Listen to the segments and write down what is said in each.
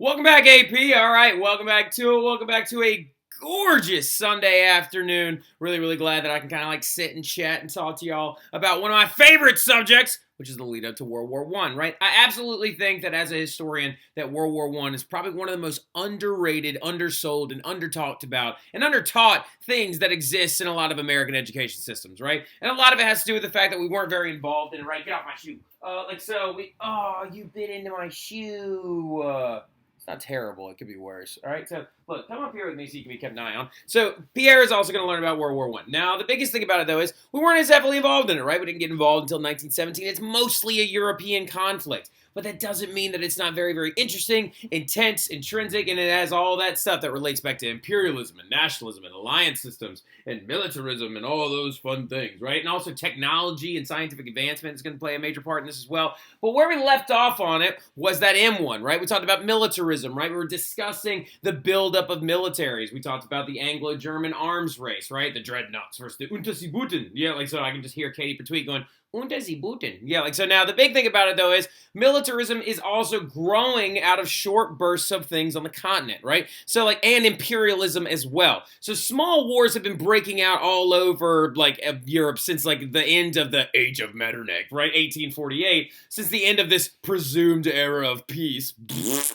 Welcome back, AP. All right, welcome back to it. Welcome back to a gorgeous Sunday afternoon. Really glad that I can kind of like sit and chat and talk to y'all about one of my favorite subjects, which is the lead up to World War I, right? I absolutely think that as a historian that World War I is probably one of the most underrated, undersold, and undertalked about and undertaught things that exist in a lot of American education systems, right? And a lot of it has to do with the fact that we weren't very involved in it, right? Get off my shoe. You bit into my shoe. It's not terrible. It could be worse. All right, so look, come up here with me so you can be kept an eye on. So Pierre is also going to learn about World War I. Now, the biggest thing about it, though, is we weren't as heavily involved in it, right? We didn't get involved until 1917. It's mostly a European conflict. But that doesn't mean that it's not very interesting, intense, intrinsic, and it has all that stuff that relates back to imperialism and nationalism and alliance systems and militarism and all those fun things, right? And also technology and scientific advancement is going to play a major part in this as well. But where we left off on it was that M1, right? We talked about militarism, right? We were discussing the buildup of militaries. We talked about the Anglo-German arms race, right? The dreadnoughts versus the Unterseebooten. Yeah, like so I can just hear Katie Petweet going, Unterseebooten. Yeah, like so now the big thing about it though is militarism is also growing out of short bursts of things on the continent, right? So like, and imperialism as well. So small wars have been breaking out all over like Europe since like the end of the Age of Metternich, right? 1848, since the end of this presumed era of peace.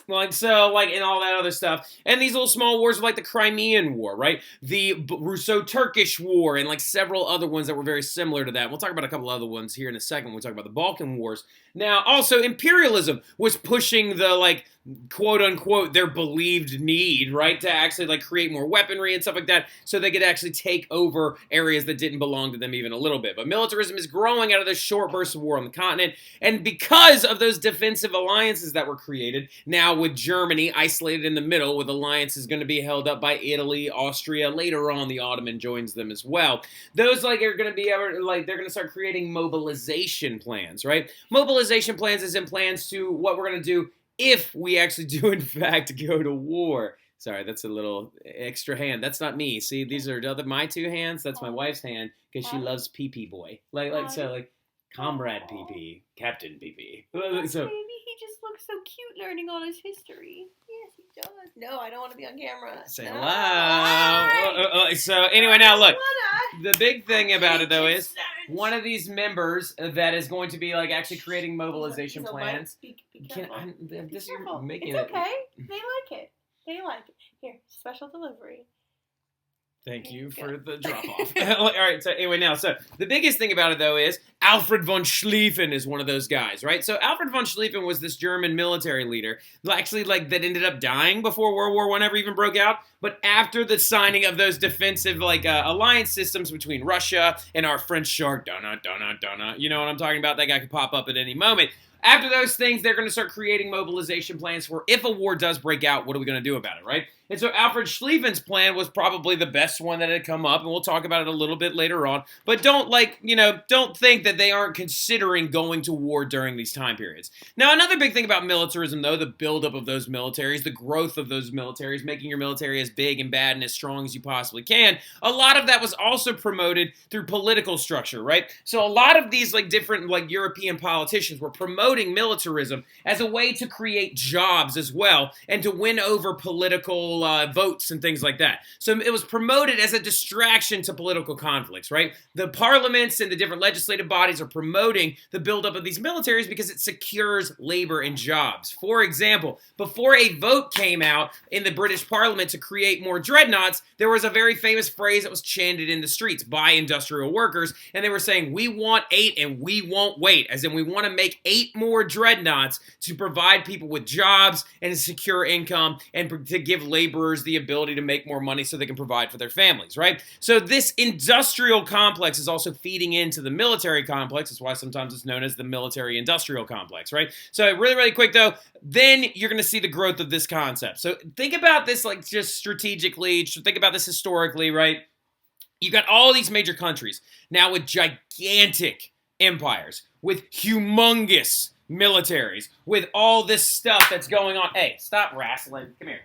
Like so, like and all that other stuff. And these little small wars are like the Crimean War, right? The Russo-Turkish War and like several other ones that were very similar to that. We'll talk about a couple other ones here in a second when we talk about the Balkan Wars. Now, also, imperialism was pushing the, like, quote-unquote, their believed need, right, to actually, like, create more weaponry and stuff like that so they could actually take over areas that didn't belong to them even a little bit. But militarism is growing out of this short burst of war on the continent, and because of those defensive alliances that were created, now with Germany isolated in the middle, with alliances going to be held up by Italy, Austria, later on the Ottoman joins them as well. Those, like, are going to be, like, they're going to start creating mobilization plans, right? Mobilization plans is in plans to what we're going to do if we actually do, in fact, go to war. Sorry, that's a little extra hand. That's not me. See, these are my two hands. That's my wife's hand because she loves Pee-Pee Boy. Like Comrade Pee-Pee, Captain Pee-Pee. So, baby, he just looks so cute learning all his history. Yes, he does. No, I don't want to be on camera. Say no. hello. So anyway, now look. The big thing about it, though, is one of these members that is going to be like actually creating mobilization plans. Be careful. You're making it's okay. They like it. They like it. Here, special delivery. Thank you for the drop-off. All right, so anyway, now, so the biggest thing about it, though, is Alfred von Schlieffen is one of those guys, right? So Alfred von Schlieffen was this German military leader, actually, like, that ended up dying before World War I ever even broke out, but after the signing of those defensive, like, alliance systems between Russia and our French shark, you know what I'm talking about? That guy could pop up at any moment. After those things, they're going to start creating mobilization plans for if a war does break out, what are we going to do about it, right? And so Alfred Schlieffen's plan was probably the best one that had come up, and we'll talk about it a little bit later on. But don't think that they aren't considering going to war during these time periods. Now, another big thing about militarism, though, the buildup of those militaries, the growth of those militaries, making your military as big and bad and as strong as you possibly can, a lot of that was also promoted through political structure, right? So a lot of these like different like European politicians were promoting militarism as a way to create jobs as well and to win over political votes and things like that. So it was promoted as a distraction to political conflicts, right? The parliaments and the different legislative bodies are promoting the buildup of these militaries because it secures labor and jobs. For example, before a vote came out in the British Parliament to create more dreadnoughts, there was a very famous phrase that was chanted in the streets by industrial workers, and they were saying, "We want 8 and we won't wait," as in we want to make 8 more dreadnoughts to provide people with jobs and to secure income and to give laborers the ability to make more money so they can provide for their families, right? So this industrial complex is also feeding into the military complex. That's why sometimes it's known as the military-industrial complex, right? So really quick, though, then you're going to see the growth of this concept. So think about this like just strategically. Think about this historically, right? You got all these major countries now with gigantic empires, with humongous militaries, with all this stuff that's going on. Hey, stop wrestling. Come here.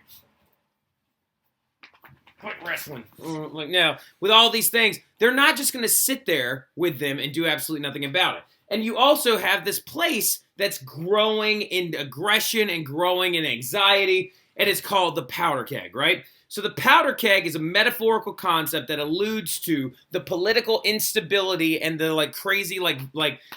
Quit wrestling. Like now, with all these things, they're not just going to sit there with them and do absolutely nothing about it. And you also have this place that's growing in aggression and growing in anxiety, and it's called the powder keg, right? So the powder keg is a metaphorical concept that alludes to the political instability and the like crazy like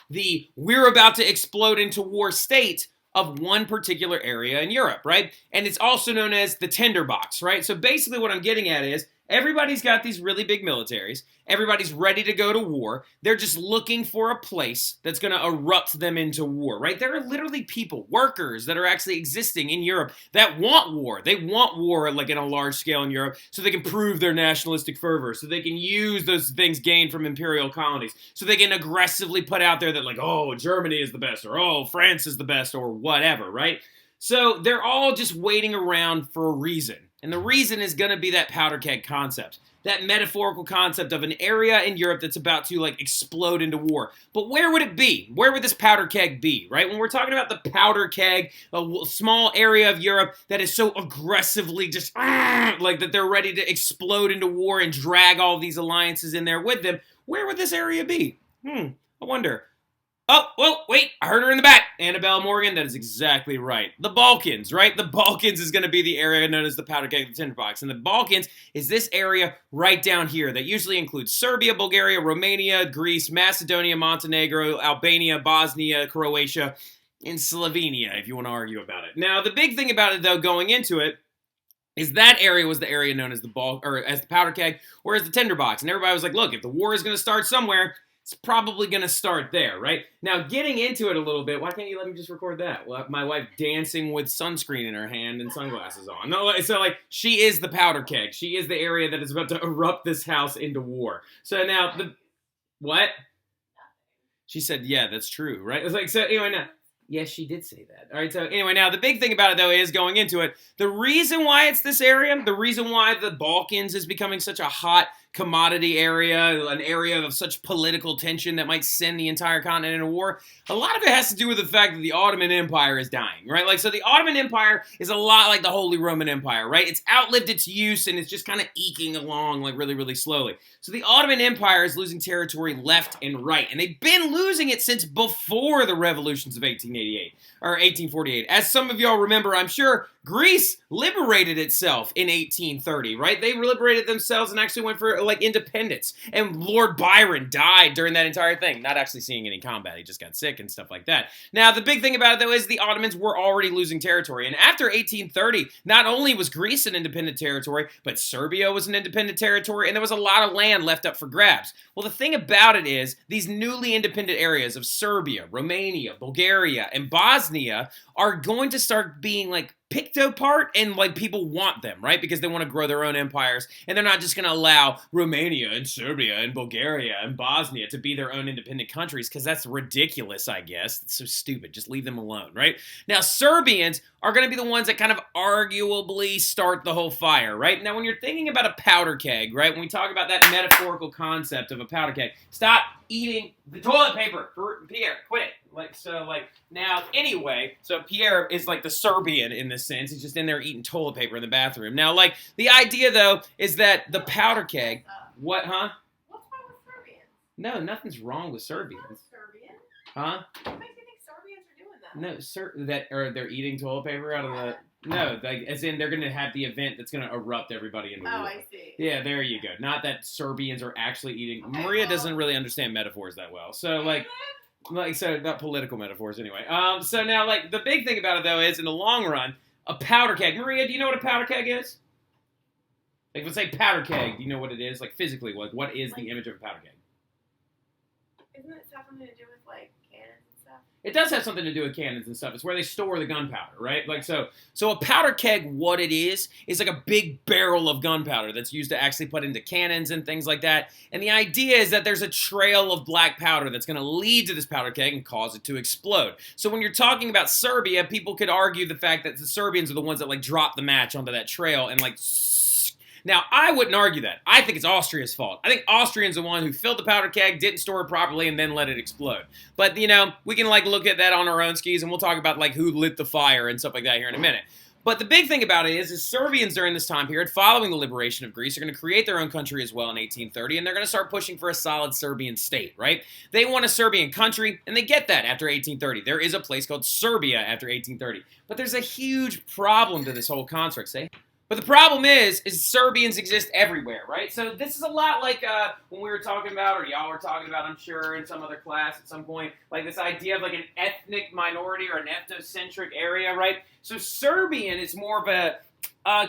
the we're about to explode into war state of one particular area in Europe, right? And it's also known as the Tinder Box, right? So basically what I'm getting at is everybody's got these really big militaries. Everybody's ready to go to war. They're just looking for a place that's going to erupt them into war, right? There are literally people, workers that are actually existing in Europe that want war. They want war like in a large scale in Europe so they can prove their nationalistic fervor, so they can use those things gained from imperial colonies, so they can aggressively put out there that like, oh, Germany is the best, or oh, France is the best, or whatever, right? So they're all just waiting around for a reason. And the reason is going to be that powder keg concept, that metaphorical concept of an area in Europe that's about to like explode into war. But where would it be? Where would this powder keg be, right? When we're talking about the powder keg, a small area of Europe that is so aggressively just like that they're ready to explode into war and drag all these alliances in there with them, where would this area be? I wonder. Oh, well, wait, I heard her in the back. Annabelle Morgan, that is exactly right. The Balkans, right? The Balkans is going to be the area known as the powder keg of the Tinder Box. And the Balkans is this area right down here that usually includes Serbia, Bulgaria, Romania, Greece, Macedonia, Montenegro, Albania, Bosnia, Croatia, and Slovenia, if you want to argue about it. Now, the big thing about it, though, going into it, is that area was the area known as as the powder keg, or as the Tinder Box. And everybody was like, look, if the war is going to start somewhere, it's probably going to start there, right? Now, getting into it a little bit, why can't you let me just record that? Well, my wife dancing with sunscreen in her hand and sunglasses on. No, so, like, she is the powder keg. She is the area that is about to erupt this house into war. So now, what? She said, yeah, that's true, right? It's like, so anyway, now. Yes, she did say that. All right, so anyway, now the big thing about it, though, is going into it, the reason why it's this area, the reason why the Balkans is becoming such a hot commodity area, an area of such political tension that might send the entire continent into war, a lot of it has to do with the fact that the Ottoman Empire is dying, right? Like, so the Ottoman Empire is a lot like the Holy Roman Empire, right? It's outlived its use, and it's just kind of eking along, like, really, really slowly. So the Ottoman Empire is losing territory left and right, and they've been losing it since before the revolutions of 1888, or 1848. As some of y'all remember, I'm sure, Greece liberated itself in 1830, right? They liberated themselves and actually went for, like, independence. And Lord Byron died during that entire thing. Not actually seeing any combat. He just got sick and stuff like that. Now, the big thing about it, though, is the Ottomans were already losing territory. And after 1830, not only was Greece an independent territory, but Serbia was an independent territory, and there was a lot of land left up for grabs. Well, the thing about it is, these newly independent areas of Serbia, Romania, Bulgaria, and Bosnia are going to start being, like, picked apart, and like people want them, right? Because they want to grow their own empires, and they're not just going to allow Romania and Serbia and Bulgaria and Bosnia to be their own independent countries, because that's ridiculous, I guess. It's so stupid. Just leave them alone, right? Now, Serbians are going to be the ones that kind of arguably start the whole fire, right? Now, when you're thinking about a powder keg, right? When we talk about that metaphorical concept of a powder keg, stop eating the toilet paper. Pierre, quit it. Now, anyway, so Pierre is like the Serbian in this sense. He's just in there eating toilet paper in the bathroom. Now, like, the idea, though, is that the powder keg, what, huh? What's wrong with Serbians? No, nothing's wrong with Serbians. Serbian? Huh? What makes you think Serbians are doing that? No, they're eating toilet paper out of the... No, like, as in they're going to have the event that's going to erupt everybody into war. Oh, I see. Yeah, there you go. Not that Serbians are actually eating... Okay, Maria doesn't really understand metaphors that well. So, so not political metaphors anyway. So now, like, the big thing about it, though, is in the long run, a powder keg. Maria, do you know what a powder keg is? Like, let's say powder keg. Do you know what it is? Like, physically, like, what is the image of a powder keg? Isn't it something to do with, like, cannons and stuff? It does have something to do with cannons and stuff. It's where they store the gunpowder, right? Like, so a powder keg, what it is like a big barrel of gunpowder that's used to actually put into cannons and things like that. And the idea is that there's a trail of black powder that's going to lead to this powder keg and cause it to explode. So when you're talking about Serbia, people could argue the fact that the Serbians are the ones that, like, drop the match onto that trail and, like, now, I wouldn't argue that. I think it's Austria's fault. I think Austrians the one who filled the powder keg, didn't store it properly, and then let it explode. But, you know, we can, like, look at that on our own skis, and we'll talk about, like, who lit the fire and stuff like that here in a minute. But the big thing about it is Serbians during this time period, following the liberation of Greece, are going to create their own country as well in 1830, and they're going to start pushing for a solid Serbian state, right? They want a Serbian country, and they get that after 1830. There is a place called Serbia after 1830. But there's a huge problem to this whole construct, say. But the problem is Serbians exist everywhere, right? So this is a lot like when we were talking about, or y'all were talking about, I'm sure, in some other class at some point, like this idea of like an ethnic minority or an ethnocentric area, right? So Serbian is more of a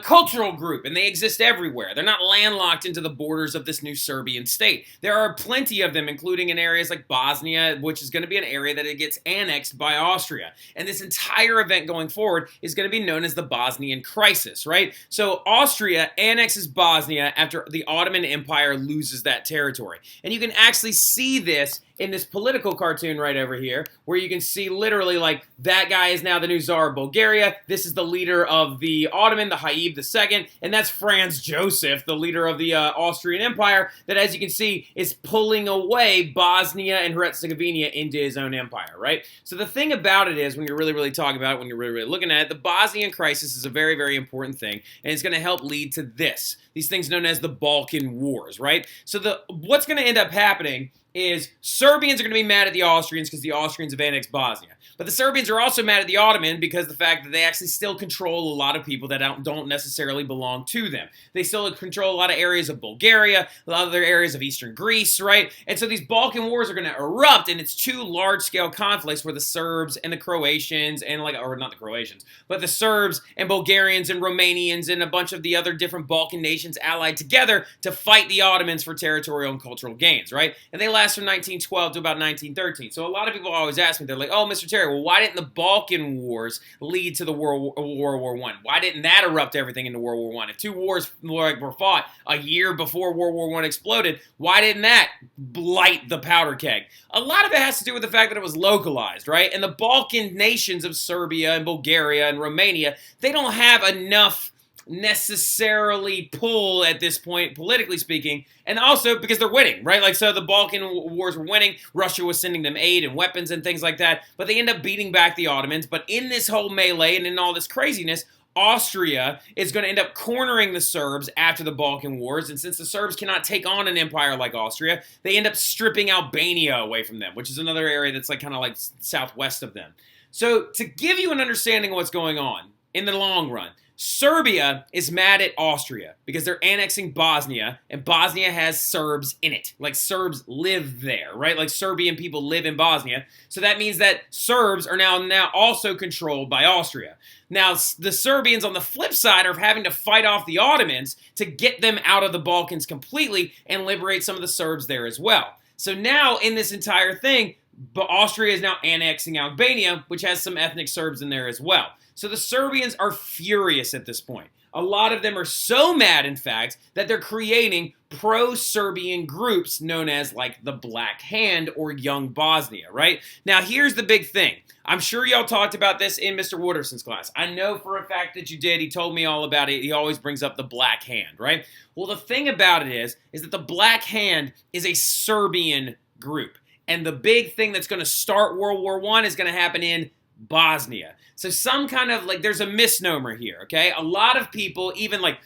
cultural group, and they exist everywhere. They're not landlocked into the borders of this new Serbian state. There are plenty of them, including in areas like Bosnia, which is going to be an area that it gets annexed by Austria. And this entire event going forward is going to be known as the Bosnian Crisis, right? So Austria annexes Bosnia after the Ottoman Empire loses that territory. And you can actually see this in this political cartoon right over here, where you can see literally like that guy is now the new Tsar of Bulgaria. This is the leader of the Ottoman, the Haib II, and that's Franz Joseph, the leader of the Austrian Empire, that as you can see is pulling away Bosnia and Herzegovina into his own empire, right? So the thing about it is, when you're really talking about it, when you're really looking at it, the Bosnian crisis is a very important thing, and it's going to help lead to this. These things known as the Balkan Wars, right? So what's going to end up happening is Serbians are going to be mad at the Austrians because the Austrians have annexed Bosnia. But the Serbians are also mad at the Ottoman because of the fact that they actually still control a lot of people that don't necessarily belong to them. They still control a lot of areas of Bulgaria, a lot of other areas of eastern Greece, right? And so these Balkan Wars are going to erupt, and it's two large-scale conflicts where the Serbs and the Croatians, and or not the Croatians, but the Serbs and Bulgarians and Romanians and a bunch of the other different Balkan nations allied together to fight the Ottomans for territorial and cultural gains, right? And they last from 1912 to about 1913. So a lot of people always ask me, they're like, oh, Mr. Terry, well, why didn't the Balkan Wars lead to the World War I? Why didn't that erupt everything into World War I? If two wars were fought a year before World War I exploded, why didn't that blight the powder keg? A lot of it has to do with the fact that it was localized, right? And the Balkan nations of Serbia and Bulgaria and Romania, they don't have enough necessarily pull at this point, politically speaking, and also because they're winning, right? Like, so the Balkan Wars were winning, Russia was sending them aid and weapons and things like that, but they end up beating back the Ottomans. But in this whole melee and in all this craziness, Austria is going to end up cornering the Serbs after the Balkan Wars, and since the Serbs cannot take on an empire like Austria, they end up stripping Albania away from them, which is another area that's like kind of like southwest of them. So to give you an understanding of what's going on in the long run, Serbia is mad at Austria because they're annexing Bosnia, and Bosnia has Serbs in it. Like, Serbs live there, right? Like, Serbian people live in Bosnia. So that means that Serbs are now also controlled by Austria. Now, the Serbians on the flip side are having to fight off the Ottomans to get them out of the Balkans completely and liberate some of the Serbs there as well. So now, in this entire thing, Austria is now annexing Albania, which has some ethnic Serbs in there as well. So the Serbians are furious at this point. A lot of them are so mad, in fact, that they're creating pro-Serbian groups known as, like, the Black Hand or Young Bosnia, right? Now, here's the big thing. I'm sure y'all talked about this in Mr. Wooderson's class. I know for a fact that you did. He told me all about it. He always brings up the Black Hand, right? Well, the thing about it is that the Black Hand is a Serbian group. And the big thing that's going to start World War I is going to happen in Bosnia. So some kind of, like, there's a misnomer here, okay? A lot of people, even like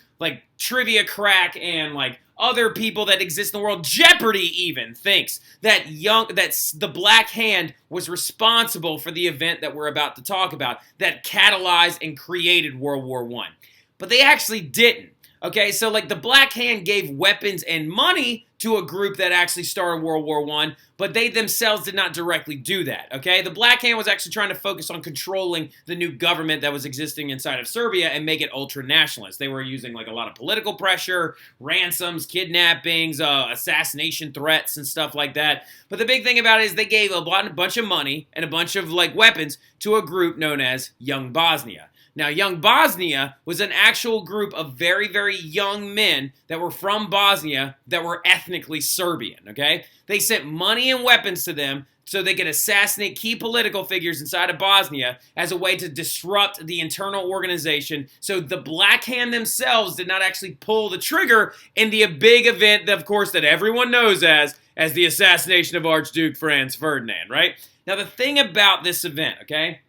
Trivia Crack and like other people that exist in the world, Jeopardy even, thinks that the Black Hand was responsible for the event that we're about to talk about that catalyzed and created World War I. But they actually didn't. Okay, so like the Black Hand gave weapons and money to a group that actually started World War I, but they themselves did not directly do that, okay? The Black Hand was actually trying to focus on controlling the new government that was existing inside of Serbia and make it ultra-nationalist. They were using like a lot of political pressure, ransoms, kidnappings, assassination threats and stuff like that. But the big thing about it is they gave a bunch of money and a bunch of like weapons to a group known as Young Bosnia. Now, Young Bosnia was an actual group of very young men that were from Bosnia that were ethnically Serbian, okay? They sent money and weapons to them so they could assassinate key political figures inside of Bosnia as a way to disrupt the internal organization. So the Black Hand themselves did not actually pull the trigger in the big event, of course, that everyone knows as the assassination of Archduke Franz Ferdinand, right? Now, the thing about this event, okay,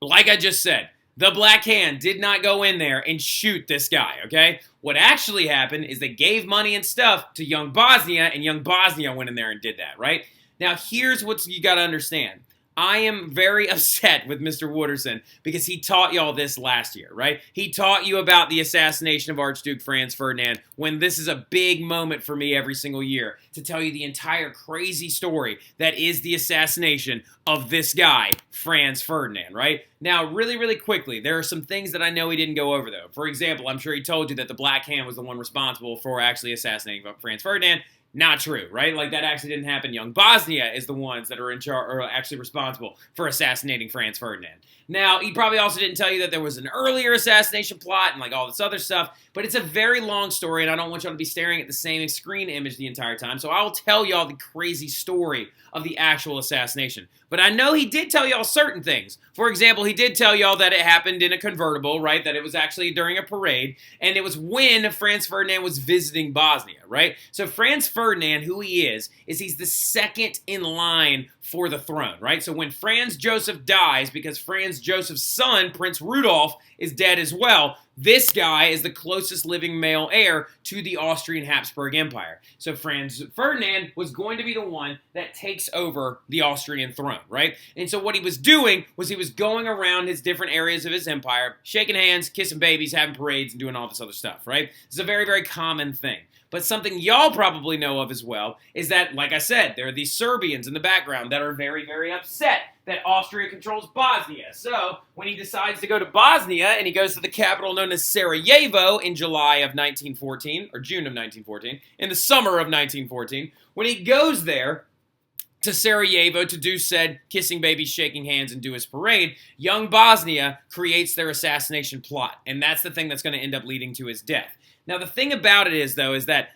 like I just said, The Black Hand did not go in there and shoot this guy, okay? What actually happened is they gave money and stuff to young Bosnia, and young Bosnia went in there and did that, right? Now, here's what you got to understand. I am very upset with Mr. Wooderson because he taught y'all this last year, right? He taught you about the assassination of Archduke Franz Ferdinand when this is a big moment for me every single year to tell you the entire crazy story that is the assassination of this guy, Franz Ferdinand, right? Now, really, really quickly, there are some things that I know he didn't go over, though. For example, I'm sure he told you that the Black Hand was the one responsible for actually assassinating Franz Ferdinand. Not true, right? Like, that actually didn't happen. Young Bosnia is the ones that are in charge, or actually responsible for assassinating Franz Ferdinand. Now, he probably also didn't tell you that there was an earlier assassination plot and, like, all this other stuff, but it's a very long story, and I don't want y'all to be staring at the same screen image the entire time, so I'll tell y'all the crazy story of the actual assassination. But I know he did tell y'all certain things. For example, he did tell y'all that it happened in a convertible, right? That it was actually during a parade, and it was when Franz Ferdinand was visiting Bosnia, right? So Franz Ferdinand, who he is he's the second in line for the throne, right? So when Franz Joseph dies, because Franz Joseph's son, Prince Rudolf, is dead as well, this guy is the closest living male heir to the Austrian Habsburg Empire. So Franz Ferdinand was going to be the one that takes over the Austrian throne, right? And so what he was doing was he was going around his different areas of his empire, shaking hands, kissing babies, having parades, and doing all this other stuff, right? It's a very, very common thing. But something y'all probably know of as well is that, like I said, there are these Serbians in the background that are very, very upset that Austria controls Bosnia. So when he decides to go to Bosnia and he goes to the capital known as Sarajevo in July of 1914, or June of 1914, in the summer of 1914, when he goes there to Sarajevo to do said kissing babies, shaking hands, and do his parade, young Bosnia creates their assassination plot. And that's the thing that's going to end up leading to his death. Now, the thing about it is, though, is that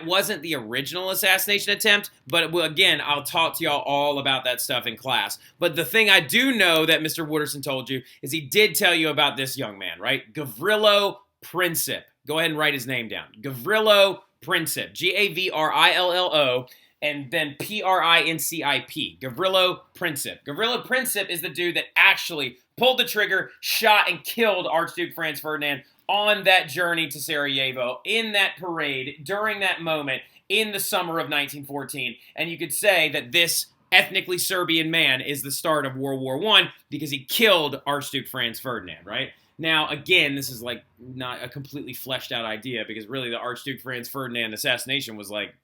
wasn't the original assassination attempt, but again, I'll talk to y'all all about that stuff in class. But the thing I do know that Mr. Wooderson told you is he did tell you about this young man, right? Gavrilo Princip. Go ahead and write his name down. Gavrilo Princip. Gavrillo, and then Princip. Gavrilo Princip. Gavrilo Princip is the dude that actually pulled the trigger, shot, and killed Archduke Franz Ferdinand on that journey to Sarajevo, in that parade, during that moment, in the summer of 1914. And you could say that this ethnically Serbian man is the start of World War I because he killed Archduke Franz Ferdinand, right? Now, again, this is like not a completely fleshed out idea because really the Archduke Franz Ferdinand assassination was like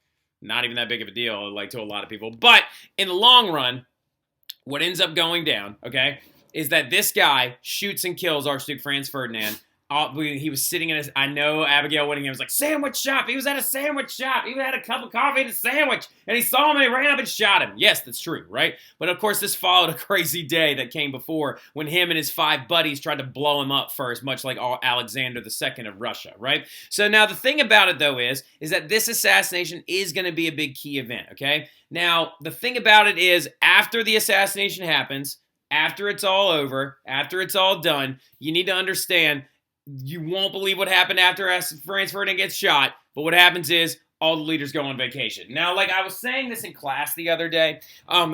not even that big of a deal, like to a lot of people. But in the long run, what ends up going down, okay, is that this guy shoots and kills Archduke Franz Ferdinand. He was sitting in his, I know Abigail Whittingham was like, sandwich shop. He was at a sandwich shop. He had a cup of coffee and a sandwich. And he saw him and he ran up and shot him. Yes, that's true, right? But of course, this followed a crazy day that came before when him and his 5 buddies tried to blow him up first, much like Alexander II of Russia, right? So now the thing about it, though, is that this assassination is going to be a big key event, okay? Now, the thing about it is after the assassination happens, after it's all over, after it's all done, you need to understand you won't believe what happened after Franz Ferdinand gets shot, but what happens is all the leaders go on vacation. Now, like I was saying this in class the other day,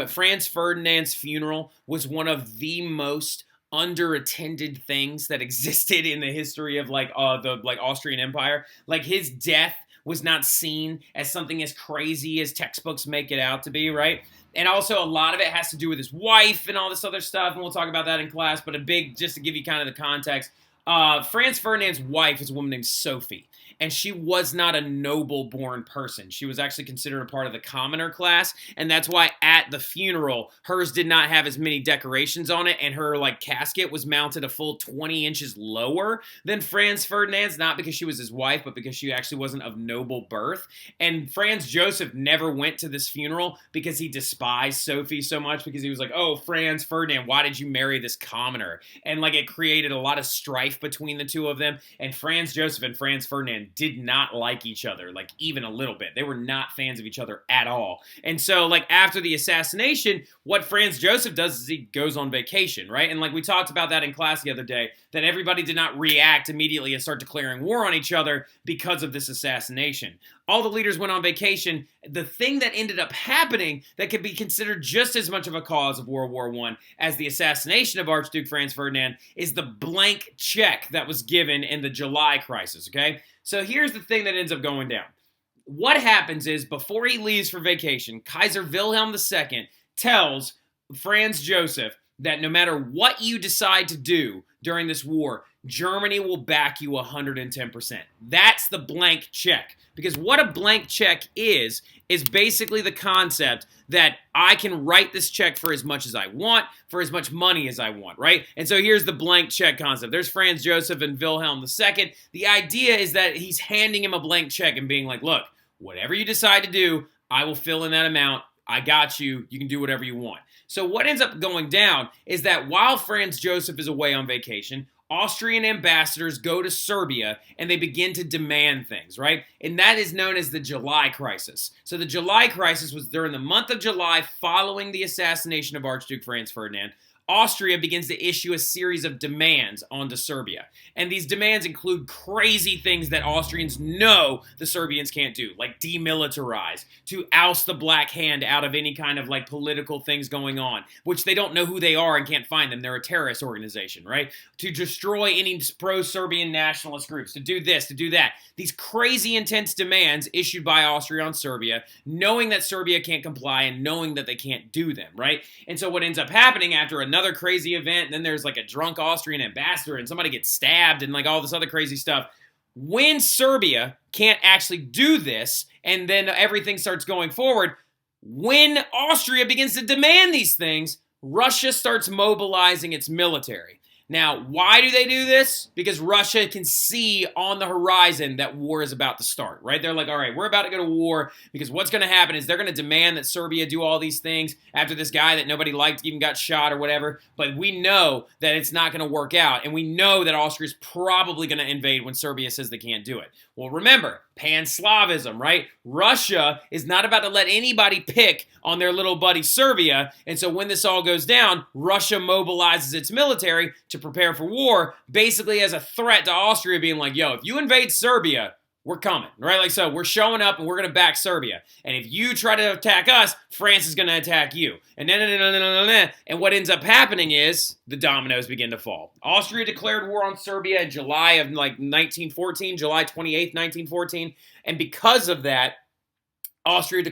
Franz Ferdinand's funeral was one of the most underattended things that existed in the history of the Austrian Empire. Like his death was not seen as something as crazy as textbooks make it out to be, right? And also a lot of it has to do with his wife and all this other stuff, and we'll talk about that in class, but just to give you kind of the context, Franz Ferdinand's wife is a woman named Sophie, and she was not a noble-born person. She was actually considered a part of the commoner class, and that's why at the funeral, hers did not have as many decorations on it, and her casket was mounted a full 20 inches lower than Franz Ferdinand's, not because she was his wife, but because she actually wasn't of noble birth. And Franz Joseph never went to this funeral because he despised Sophie so much, because he was like, oh, Franz Ferdinand, why did you marry this commoner? And it created a lot of strife between the two of them, and Franz Joseph and Franz Ferdinand did not like each other, even a little bit. They were not fans of each other at all. And so, after the assassination, what Franz Joseph does is he goes on vacation, right? And we talked about that in class the other day, that everybody did not react immediately and start declaring war on each other because of this assassination. All the leaders went on vacation, The thing that ended up happening that could be considered just as much of a cause of World War I as the assassination of Archduke Franz Ferdinand is the blank check that was given in the July crisis, okay? So here's the thing that ends up going down. What happens is, before he leaves for vacation, Kaiser Wilhelm II tells Franz Joseph that no matter what you decide to do during this war, Germany will back you 110%. That's the blank check. Because what a blank check is basically the concept that I can write this check for as much as I want, for as much money as I want, right? And so here's the blank check concept. There's Franz Joseph and Wilhelm II. The idea is that he's handing him a blank check and being like, look, whatever you decide to do, I will fill in that amount. I got you. You can do whatever you want. So what ends up going down is that while Franz Joseph is away on vacation, Austrian ambassadors go to Serbia and they begin to demand things, right? And that is known as the July crisis. So the July crisis was during the month of July following the assassination of Archduke Franz Ferdinand. Austria begins to issue a series of demands onto Serbia. And these demands include crazy things that Austrians know the Serbians can't do, like demilitarize, to oust the Black Hand out of any kind of like political things going on, which they don't know who they are and can't find them. They're a terrorist organization, right? To destroy any pro-Serbian nationalist groups, to do this, to do that. These crazy intense demands issued by Austria on Serbia, knowing that Serbia can't comply and knowing that they can't do them, right? And so what ends up happening after another crazy event, and then there's like a drunk Austrian ambassador and somebody gets stabbed and like all this other crazy stuff. When Serbia can't actually do this and then everything starts going forward, when Austria begins to demand these things, Russia starts mobilizing its military. Now, why do they do this? Because Russia can see on the horizon that war is about to start, right? They're like, all right, we're about to go to war because what's going to happen is they're going to demand that Serbia do all these things after this guy that nobody liked even got shot or whatever. But we know that it's not going to work out, and we know that Austria is probably going to invade when Serbia says they can't do it. Well, remember, Pan-Slavism, right? Russia is not about to let anybody pick on their little buddy Serbia, and so when this all goes down, Russia mobilizes its military to prepare for war, basically as a threat to Austria being like, yo, if you invade Serbia, we're coming, right? Like, so we're showing up and we're going to back Serbia. And if you try to attack us, France is going to attack you. And what ends up happening is the dominoes begin to fall. Austria declared war on Serbia in July of like 1914, July 28th, 1914. And because of that, Russia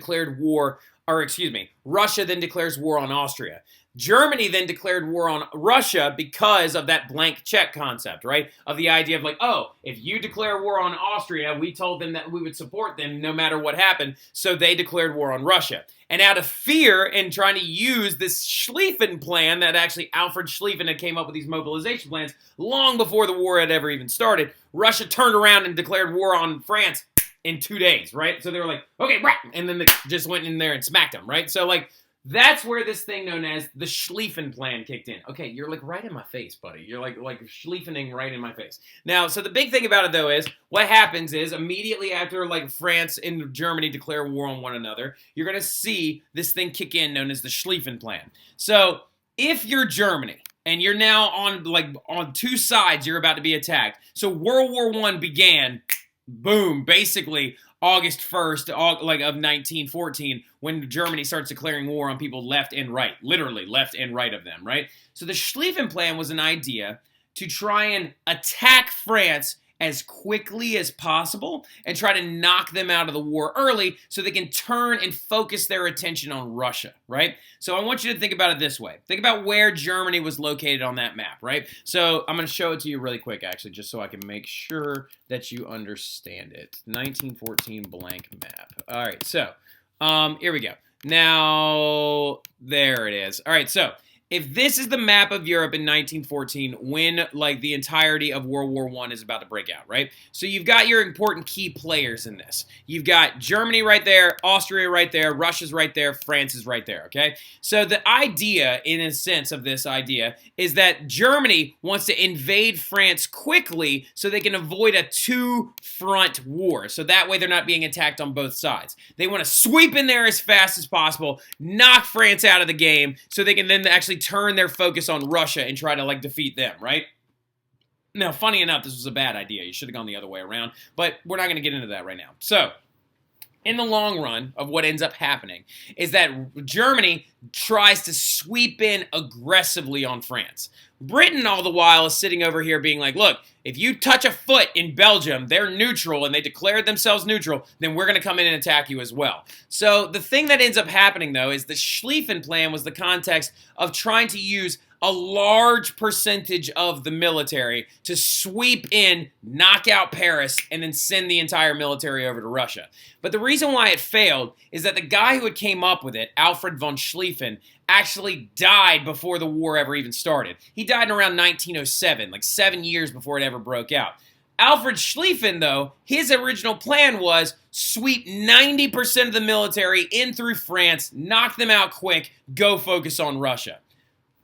then declares war on Austria. Germany then declared war on Russia because of that blank check concept, right? Of the idea of like, oh, if you declare war on Austria, we told them that we would support them no matter what happened, so they declared war on Russia. And out of fear and trying to use this Schlieffen plan that actually Alfred Schlieffen had came up with these mobilization plans long before the war had ever even started, Russia turned around and declared war on France in 2 days, right? So they were like, okay, and then they just went in there and smacked them, right? So like, that's where this thing known as the Schlieffen plan kicked in. Okay, you're like right in my face, buddy. You're like Schlieffening right in my face. Now, so the big thing about it though is what happens is immediately after like France and Germany declare war on one another, you're gonna see this thing kick in known as the Schlieffen plan. So if you're Germany and you're now on two sides, you're about to be attacked. So World War I began, boom, basically August 1st, of 1914, when Germany starts declaring war on people left and right, literally left and right of them, right? So the Schlieffen Plan was an idea to try and attack France as quickly as possible and try to knock them out of the war early so they can turn and focus their attention on Russia, right? So I want you to think about it this way. Think about where Germany was located on that map, right? So I'm going to show it to you really quick, actually, just so I can make sure that you understand it. 1914 blank map. All right, so here we go. Now, there it is. All right, so if this is the map of Europe in 1914 when like the entirety of World War I is about to break out, right? So you've got your important key players in this. You've got Germany right there, Austria right there, Russia's right there, France is right there, okay? So the idea, in a sense of this idea, is that Germany wants to invade France quickly so they can avoid a two-front war. So that way they're not being attacked on both sides. They want to sweep in there as fast as possible, knock France out of the game so they can then actually turn their focus on Russia and try to like defeat them, right? Now, funny enough, this was a bad idea. You should have gone the other way around, but we're not going to get into that right now. So, in the long run of what ends up happening is that Germany tries to sweep in aggressively on France. Britain, all the while, is sitting over here being like, look, if you touch a foot in Belgium, they're neutral and they declared themselves neutral, then we're going to come in and attack you as well. So the thing that ends up happening, though, is the Schlieffen Plan was the context of trying to use a large percentage of the military to sweep in, knock out Paris, and then send the entire military over to Russia. But the reason why it failed is that the guy who had came up with it, Alfred von Schlieffen, actually died before the war ever even started. He died in around 1907, like 7 years before it ever broke out. Alfred Schlieffen, though, his original plan was sweep 90% of the military in through France, knock them out quick, go focus on Russia.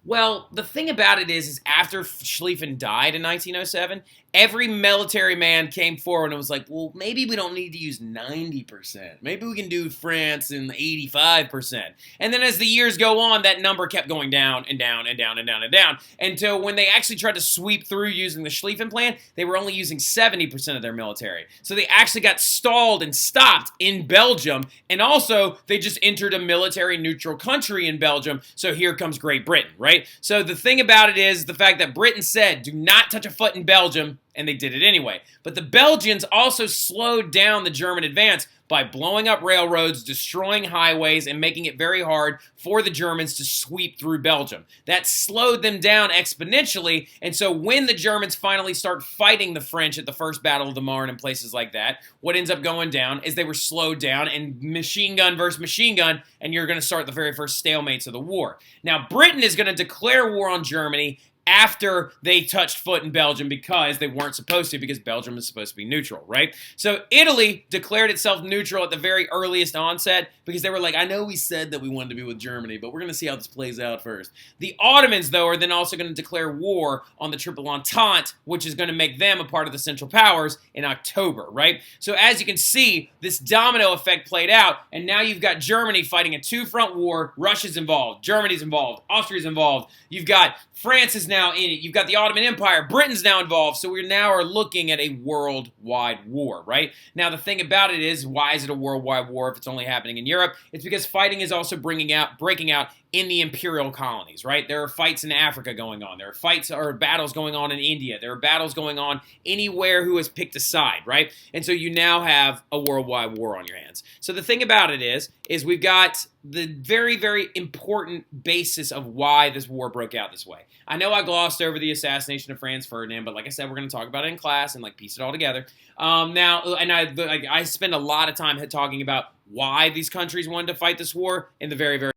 Well, the thing about it is after Schlieffen died in 1907, every military man came forward and was like, well, maybe we don't need to use 90%. Maybe we can do France in 85%. And then as the years go on, that number kept going down and down and down and down and down until when they actually tried to sweep through using the Schlieffen Plan, they were only using 70% of their military. So they actually got stalled and stopped in Belgium, and also they just entered a military neutral country in Belgium, so here comes Great Britain, right? So the thing about it is the fact that Britain said, do not touch a foot in Belgium, and they did it anyway. But the Belgians also slowed down the German advance by blowing up railroads, destroying highways, and making it very hard for the Germans to sweep through Belgium. That slowed them down exponentially, and so when the Germans finally start fighting the French at the First Battle of the Marne and places like that, what ends up going down is they were slowed down, and machine gun versus machine gun, and you're going to start the very first stalemates of the war. Now, Britain is going to declare war on Germany after they touched foot in Belgium because they weren't supposed to, because Belgium is supposed to be neutral, right? So Italy declared itself neutral at the very earliest onset because they were like, I know we said that we wanted to be with Germany, but we're going to see how this plays out first. The Ottomans, though, are then also going to declare war on the Triple Entente, which is going to make them a part of the Central Powers in October, right? So as you can see, this domino effect played out, and now you've got Germany fighting a two-front war. Russia's involved, Germany's involved, Austria's involved. You've got France is now in it. You've got the Ottoman Empire. Britain's now involved. So we now are looking at a worldwide war, right? Now, the thing about it is, why is it a worldwide war if it's only happening in Europe? It's because fighting is also breaking out in the imperial colonies, right? There are fights in Africa going on. There are fights or battles going on in India. There are battles going on anywhere who has picked a side, right? And so you now have a worldwide war on your hands. So the thing about it is we've got the very, very important basis of why this war broke out this way. I know I glossed over the assassination of Franz Ferdinand, but like I said, we're going to talk about it in class and like piece it all together. Now, and I spend a lot of time talking about why these countries wanted to fight this war in the very, very.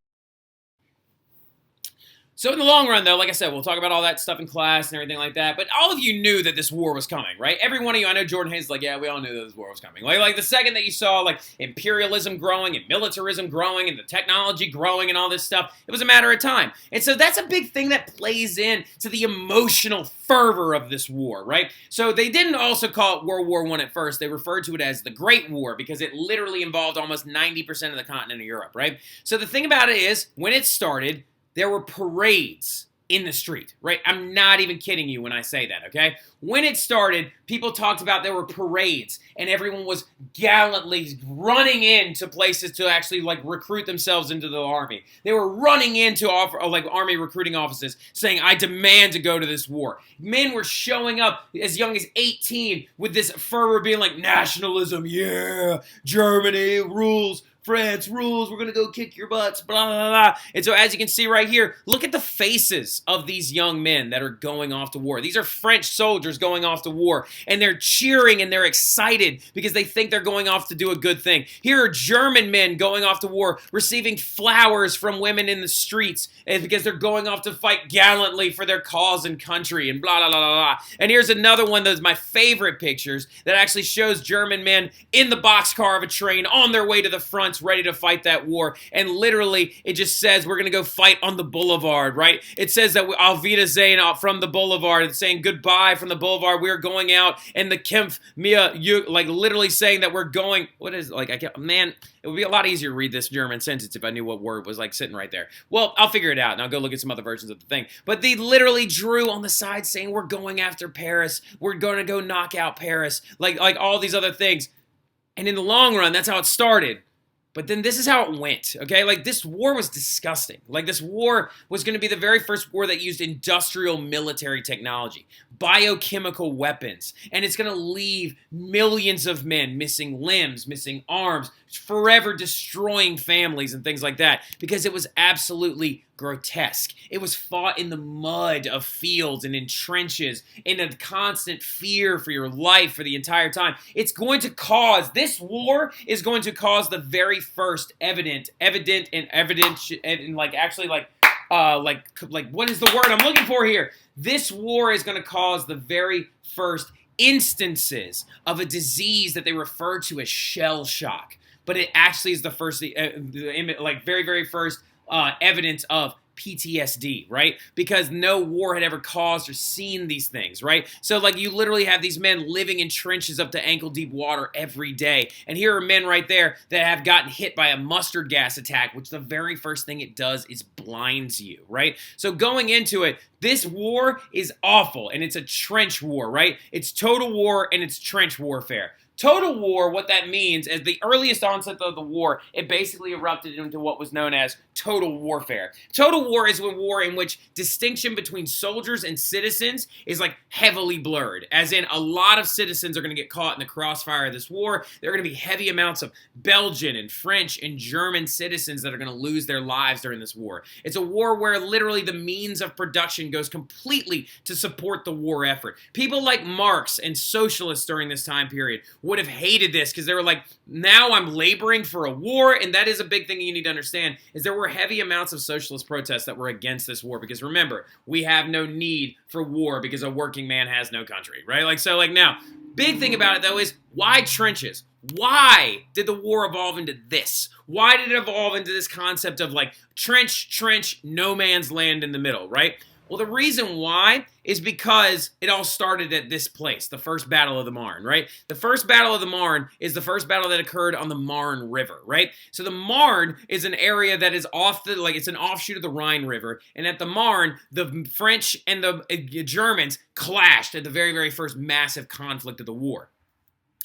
So in the long run, though, like I said, we'll talk about all that stuff in class and everything like that. But all of you knew that this war was coming, right? Every one of you, I know Jordan Hayes is like, yeah, we all knew that this war was coming. Like the second that you saw like imperialism growing and militarism growing and the technology growing and all this stuff, it was a matter of time. And so that's a big thing that plays in to the emotional fervor of this war, right? So they didn't also call it World War I at first. They referred to it as the Great War because it literally involved almost 90% of the continent of Europe, right? So the thing about it is, when it started, there were parades in the street, right? I'm not even kidding you when I say that, okay? When it started, people talked about there were parades, and everyone was gallantly running into places to actually, like, recruit themselves into the army. They were running into army recruiting offices saying, I demand to go to this war. Men were showing up as young as 18 with this fervor being like, nationalism, yeah, Germany rules, France rules, we're going to go kick your butts, blah, blah, blah. And so as you can see right here, look at the faces of these young men that are going off to war. These are French soldiers going off to war, and they're cheering and they're excited because they think they're going off to do a good thing. Here are German men going off to war, receiving flowers from women in the streets because they're going off to fight gallantly for their cause and country, and blah, blah, blah, blah. And here's another one that's my favorite pictures that actually shows German men in the boxcar of a train on their way to the front, ready to fight that war. And literally, it just says we're going to go fight on the boulevard, right? It says that Auf Wiedersehen from the boulevard. It's saying goodbye from the boulevard. We're going out, and the Kampf mir, like literally saying that we're going. What is like? Man, it would be a lot easier to read this German sentence if I knew what word was like sitting right there. Well, I'll figure it out, and I'll go look at some other versions of the thing. But they literally drew on the side saying we're going after Paris. We're going to go knock out Paris. Like all these other things. And in the long run, that's how it started. But then this is how it went, okay? Like, this war was disgusting. Like, this war was going to be the very first war that used industrial military technology, biochemical weapons, and it's going to leave millions of men missing limbs, missing arms, forever destroying families and things like that, because it was absolutely grotesque. It was fought in the mud of fields and in trenches, in a constant fear for your life for the entire time. This war is going to cause the very first evident and like actually like what is the word I'm looking for here? This war is going to cause the very first instances of a disease that they refer to as shell shock, but it actually is the first, very first evidence of PTSD, right? Because no war had ever caused or seen these things, right? So, like, you literally have these men living in trenches up to ankle-deep water every day. And here are men right there that have gotten hit by a mustard gas attack, which the very first thing it does is blinds you, right? So going into it, this war is awful, and it's a trench war, right? It's total war, and it's trench warfare. Total war, what that means is the earliest onset of the war, it basically erupted into what was known as total warfare. Total war is a war in which distinction between soldiers and citizens is like heavily blurred, as in a lot of citizens are going to get caught in the crossfire of this war. There are going to be heavy amounts of Belgian and French and German citizens that are going to lose their lives during this war. It's a war where literally the means of production goes completely to support the war effort. People like Marx and socialists during this time period would have hated this because they were like, now I'm laboring for a war. And that is a big thing you need to understand, is there were heavy amounts of socialist protests that were against this war, because remember, we have no need for war because a working man has no country, right? Now, big thing about it though is, why trenches? Why did the war evolve into this? Why did it evolve into this concept of like trench, no man's land in the middle, right? Well, the reason why is because it all started at this place, the First Battle of the Marne, right? The First Battle of the Marne is the first battle that occurred on the Marne River, right? So the Marne is an area that is it's an offshoot of the Rhine River, and at the Marne, the French and the Germans clashed at the very, very first massive conflict of the war.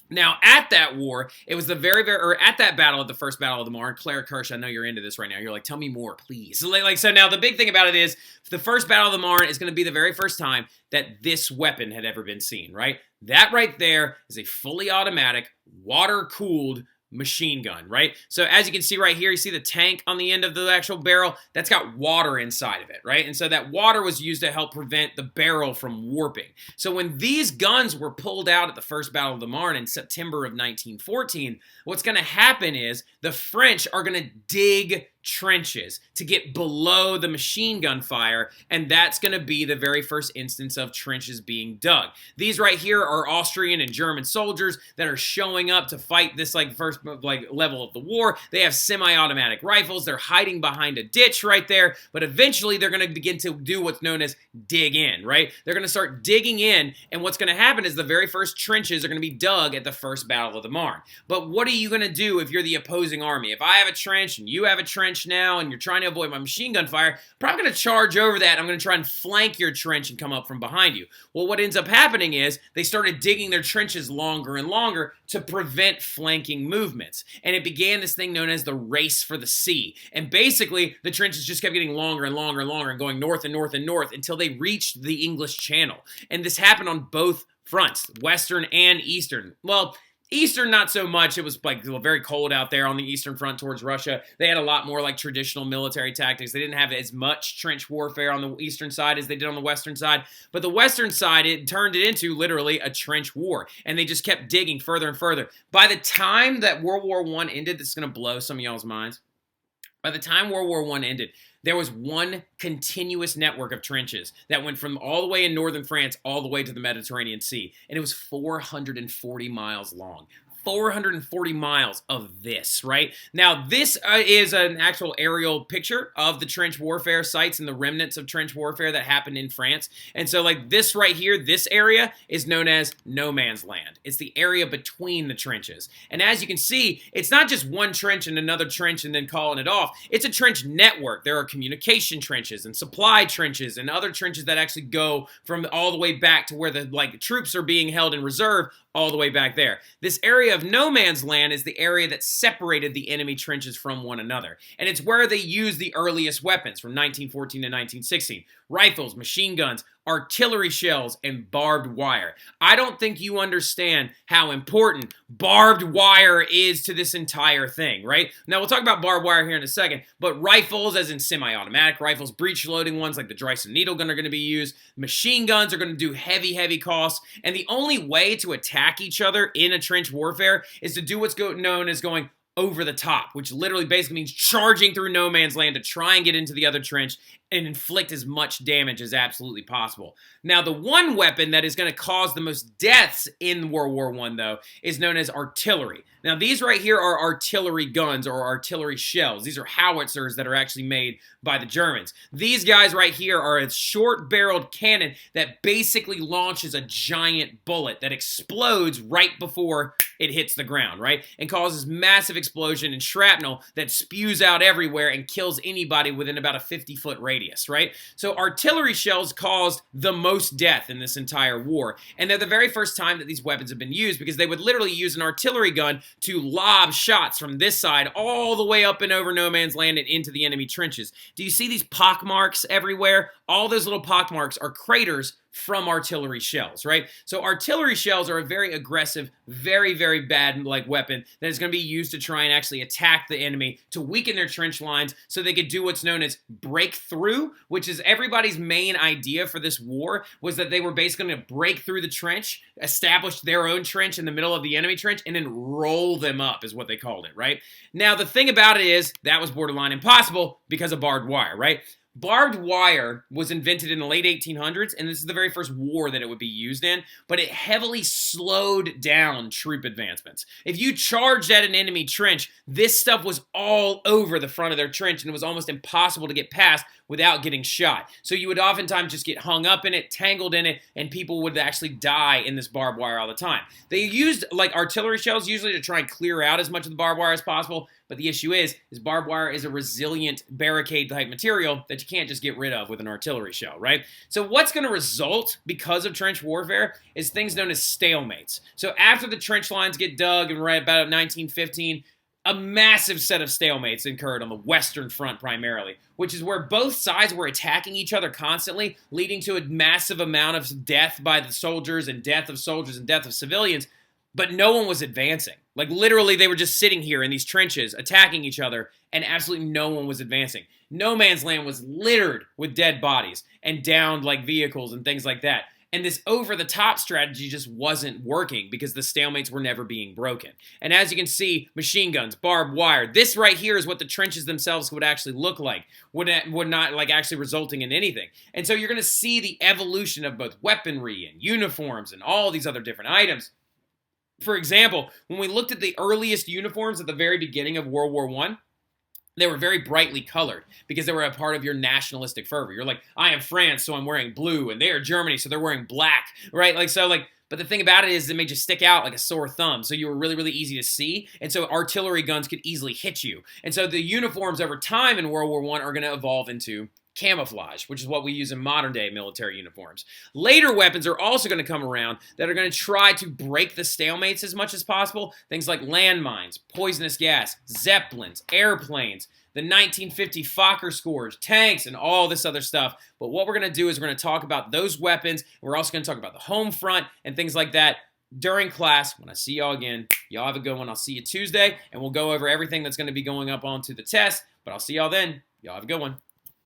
Now, at that war, it was at that battle, at the First Battle of the Marne, Claire Kirsch, I know you're into this right now. You're like, tell me more, please. So now the big thing about it is, the First Battle of the Marne is going to be the very first time that this weapon had ever been seen, right? That right there is a fully automatic, water-cooled machine gun, right? So as you can see right here, you see the tank on the end of the actual barrel, that's got water inside of it, right? And so that water was used to help prevent the barrel from warping. So when these guns were pulled out at the First Battle of the Marne in September of 1914, what's going to happen is the French are going to dig trenches to get below the machine gun fire, and that's going to be the very first instance of trenches being dug. These right here are Austrian and German soldiers that are showing up to fight this first level of the war. They have semi-automatic rifles. They're hiding behind a ditch right there, but eventually they're going to begin to do what's known as dig in, right? They're going to start digging in, and what's going to happen is the very first trenches are going to be dug at the First Battle of the Marne. But what are you going to do if you're the opposing army? If I have a trench and you have a trench now and you're trying to avoid my machine gun fire, I'm probably going to charge over that. I'm going to try and flank your trench and come up from behind you. Well, what ends up happening is they started digging their trenches longer and longer to prevent flanking movements. And it began this thing known as the race for the sea. And basically, the trenches just kept getting longer and longer and longer and going north and north and north until they reached the English Channel. And this happened on both fronts, Western and Eastern. Well, Eastern, not so much. It was very cold out there on the Eastern Front towards Russia. They had a lot more traditional military tactics. They didn't have as much trench warfare on the Eastern side as they did on the Western side. But the Western side, it turned it into literally a trench war. And they just kept digging further and further. By the time that World War I ended, this is going to blow some of y'all's minds. By the time World War I ended, there was one continuous network of trenches that went from all the way in northern France all the way to the Mediterranean Sea. And it was 440 miles long. 440 miles of this, right? Now, this is an actual aerial picture of the trench warfare sites and the remnants of trench warfare that happened in France. And so, this right here, this area is known as no man's land. It's the area between the trenches. And as you can see, it's not just one trench and another trench and then calling it off. It's a trench network. There are communication trenches and supply trenches and other trenches that actually go from all the way back to where the troops are being held in reserve all the way back there. This area area of no man's land is the area that separated the enemy trenches from one another. And it's where they used the earliest weapons from 1914 to 1916. Rifles, machine guns, artillery shells, and barbed wire. I don't think you understand how important barbed wire is to this entire thing, right? Now, we'll talk about barbed wire here in a second, but rifles, as in semi-automatic rifles, breech-loading ones like the Dreiser needle gun are going to be used. Machine guns are going to do heavy, heavy costs. And the only way to attack each other in a trench warfare is to do what's known as going over the top, which literally basically means charging through no man's land to try and get into the other trench and inflict as much damage as absolutely possible. Now, the one weapon that is going to cause the most deaths in World War I, though, is known as artillery. Now, these right here are artillery guns or artillery shells. These are howitzers that are actually made by the Germans. These guys right here are a short-barreled cannon that basically launches a giant bullet that explodes right before it hits the ground, right? And causes massive explosion and shrapnel that spews out everywhere and kills anybody within about a 50-foot radius, right? So artillery shells caused the most death in this entire war. And they're the very first time that these weapons have been used because they would literally use an artillery gun to lob shots from this side all the way up and over no man's land and into the enemy trenches. Do you see these pock marks everywhere? All those little pock marks are craters from artillery shells, right? So artillery shells are a very aggressive, very, very bad weapon that is going to be used to try and actually attack the enemy to weaken their trench lines so they could do what's known as break through, which is everybody's main idea for this war was that they were basically going to break through the trench, establish their own trench in the middle of the enemy trench, and then roll them up is what they called it, right? Now, the thing about it is that was borderline impossible because of barbed wire, right? Barbed wire was invented in the late 1800s, and this is the very first war that it would be used in, but it heavily slowed down troop advancements. If you charged at an enemy trench, this stuff was all over the front of their trench, and it was almost impossible to get past without getting shot. So you would oftentimes just get hung up in it, tangled in it, and people would actually die in this barbed wire all the time. They used artillery shells usually to try and clear out as much of the barbed wire as possible, but the issue is barbed wire is a resilient barricade-type material that you can't just get rid of with an artillery shell, right? So what's going to result because of trench warfare is things known as stalemates. So after the trench lines get dug and right about 1915, a massive set of stalemates occurred on the Western Front primarily, which is where both sides were attacking each other constantly, leading to a massive amount of death by the soldiers and death of soldiers and death of civilians, but no one was advancing. Literally, they were just sitting here in these trenches, attacking each other, and absolutely no one was advancing. No man's land was littered with dead bodies and downed, vehicles and things like that. And this over-the-top strategy just wasn't working because the stalemates were never being broken. And as you can see, machine guns, barbed wire, this right here is what the trenches themselves would actually look like, would not actually resulting in anything. And so you're going to see the evolution of both weaponry and uniforms and all these other different items. For example, when we looked at the earliest uniforms at the very beginning of World War I, they were very brightly colored because they were a part of your nationalistic fervor. You're like, I am France, so I'm wearing blue, and they are Germany, so they're wearing black, right? But the thing about it is it made you stick out like a sore thumb, so you were really, really easy to see, and so artillery guns could easily hit you. And so the uniforms over time in World War I are going to evolve into camouflage, which is what we use in modern-day military uniforms. Later weapons are also going to come around that are going to try to break the stalemates as much as possible. Things like landmines, poisonous gas, zeppelins, airplanes, the 1950 Fokker scores, tanks, and all this other stuff. But what we're going to do is we're going to talk about those weapons. We're also going to talk about the home front and things like that during class. When I see y'all again, y'all have a good one. I'll see you Tuesday, and we'll go over everything that's going to be going up onto the test. But I'll see y'all then. Y'all have a good one.